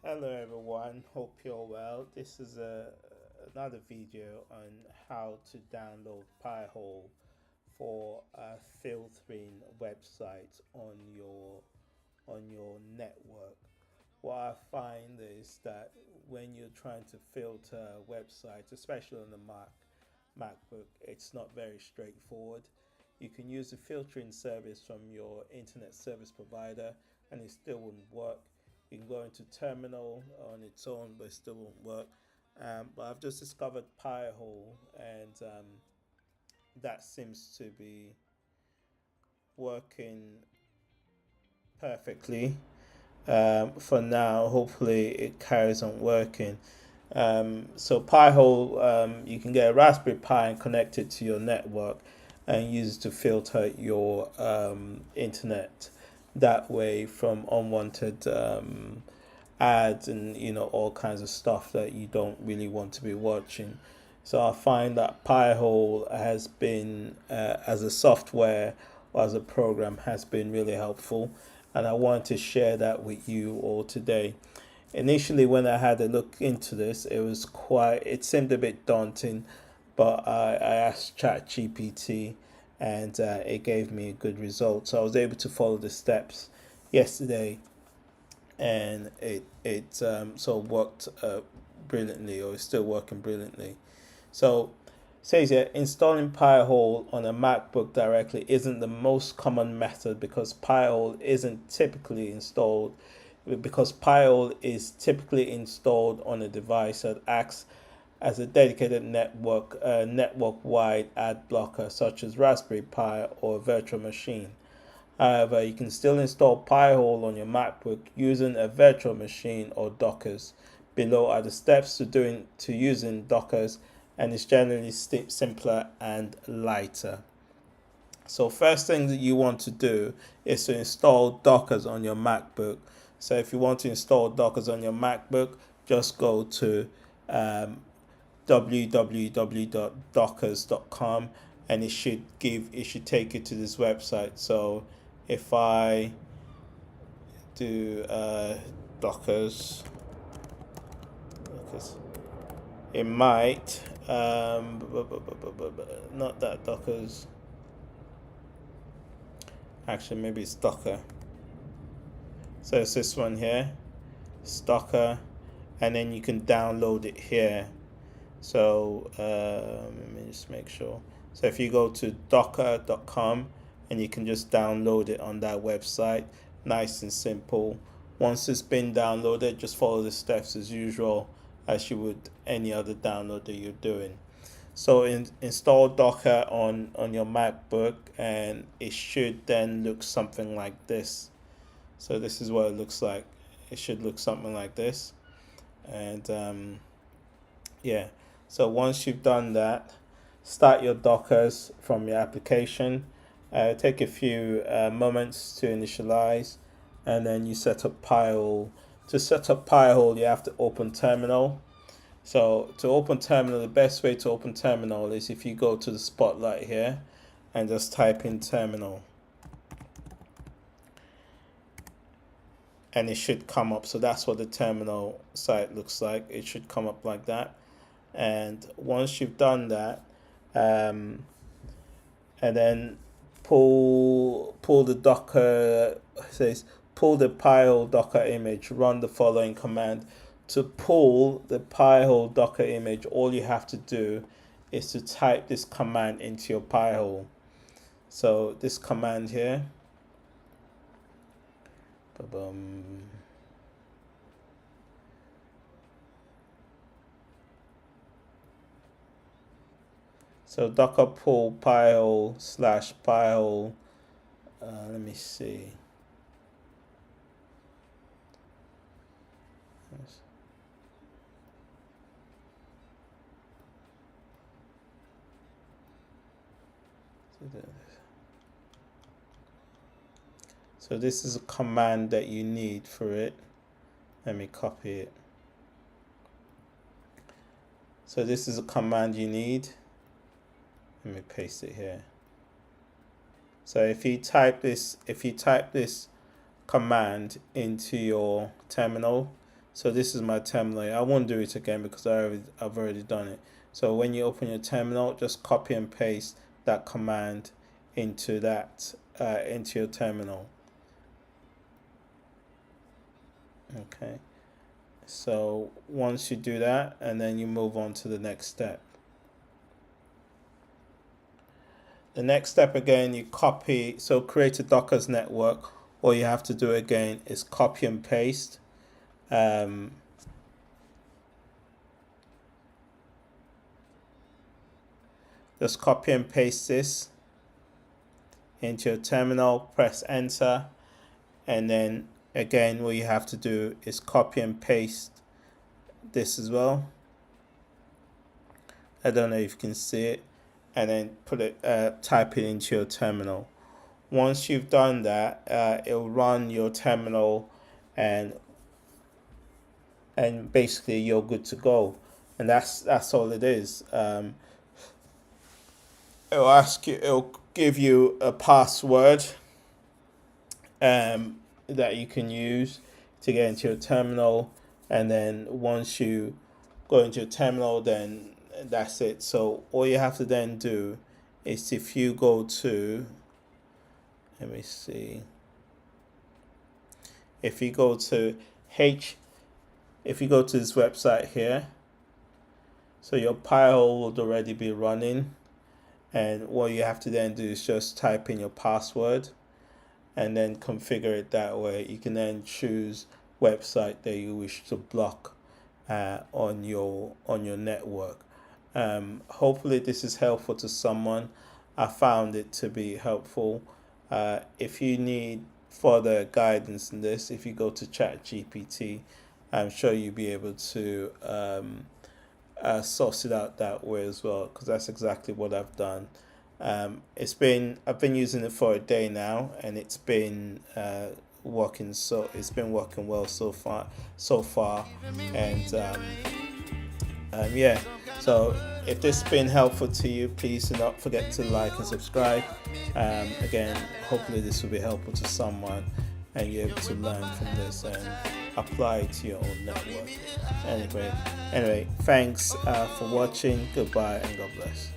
Hello everyone, hope you're well. This is another video on how to download Pi-hole for filtering websites on your network. What I find is that when you're trying to filter websites, especially on the MacBook, it's not very straightforward. You can use the filtering service from your internet service provider and it still wouldn't work. You can go into terminal on its own, but it still won't work. But I've just discovered Pi-hole, and that seems to be working perfectly for now. Hopefully, it carries on working. So Pi-hole, you can get a Raspberry Pi and connect it to your network and use it to filter your internet that way from unwanted ads and all kinds of stuff that you don't really want to be watching. So I find that Pi-hole has been as a software or as a program has been really helpful, and I want to share that with you all today. Initially, when I had a look into this, it seemed a bit daunting, but I asked ChatGPT and it gave me a good result. So I was able to follow the steps yesterday, and it sort of worked brilliantly, or is still working brilliantly. So it says here, installing Pi-hole on a MacBook directly isn't the most common method because Pi-hole is typically installed on a device that acts as a dedicated network-wide ad blocker, such as Raspberry Pi or a virtual machine. However, you can still install Pi-hole on your MacBook using a virtual machine or Dockers. Below are the steps to using Dockers, and it's generally simpler and lighter. So first thing that you want to do is to install Dockers on your MacBook. So if you want to install Dockers on your MacBook, just go to www.dockers.com, and it should take you to this website. So if I do Dockers, it might not that Dockers. Actually, maybe it's Docker. So it's this one here, it's Docker, and then you can download it here. So let me just make sure. So if you go to docker.com, and you can just download it on that website, nice and simple. Once it's been downloaded, just follow the steps as usual, as you would any other download that you're doing. So install Docker on your MacBook, and it should then look something like this. So this is what it looks like. It should look something like this. And yeah, so once you've done that, start your Dockers from your application. Take a few moments to initialize, and then you set up Pi-hole. To set up Pi-hole, you have to open terminal. So to open terminal, the best way to open terminal is if you go to the spotlight here and just type in terminal, and it should come up. So that's what the terminal site looks like. It should come up like that. And once you've done that, and then pull the Docker, says pull the Pi-hole Docker image, run the following command. To pull the Pi-hole Docker image, all you have to do is to type this command into your Pi-hole. So this command here, so docker pull Pi-hole / Pi-hole. Let me see. So this is a command that you need for it. Let me copy it. So this is a command you need. Let me paste it here. So if you type this command into your terminal, So this is my terminal. I won't do it again because I've already done it. So when you open your terminal, just copy and paste that command into into your terminal. Okay. So once you do that, and then you move on to the next step. The next step again, you copy. So create a Docker's network. All you have to do again is copy and paste. Just copy and paste this into your terminal, press enter, and then again what you have to do is copy and paste this as well. I don't know if you can see it, and then type it into your terminal. Once you've done that, it'll run your terminal, and basically you're good to go. And that's all it is. It'll give you a password that you can use to get into your terminal, and then once you go into your terminal, then that's it. So all you have to then do is, if you go to, let me see, if you go to this website here, so your pi-hole will already be running, and what you have to then do is just type in your password and then configure it that way. You can then choose website that you wish to block on your network. Hopefully this is helpful to someone. I found it to be helpful. If you need further guidance in this, if you go to ChatGPT, I'm sure you'll be able to source it out that way as well, because that's exactly what I've done. I've been using it for a day now, and it's been working well so far, and yeah. So if this has been helpful to you, please do not forget to like and subscribe. Again, hopefully this will be helpful to someone, and you're able to learn from this and apply it to your own network. Anyway, thanks for watching. Goodbye and God bless.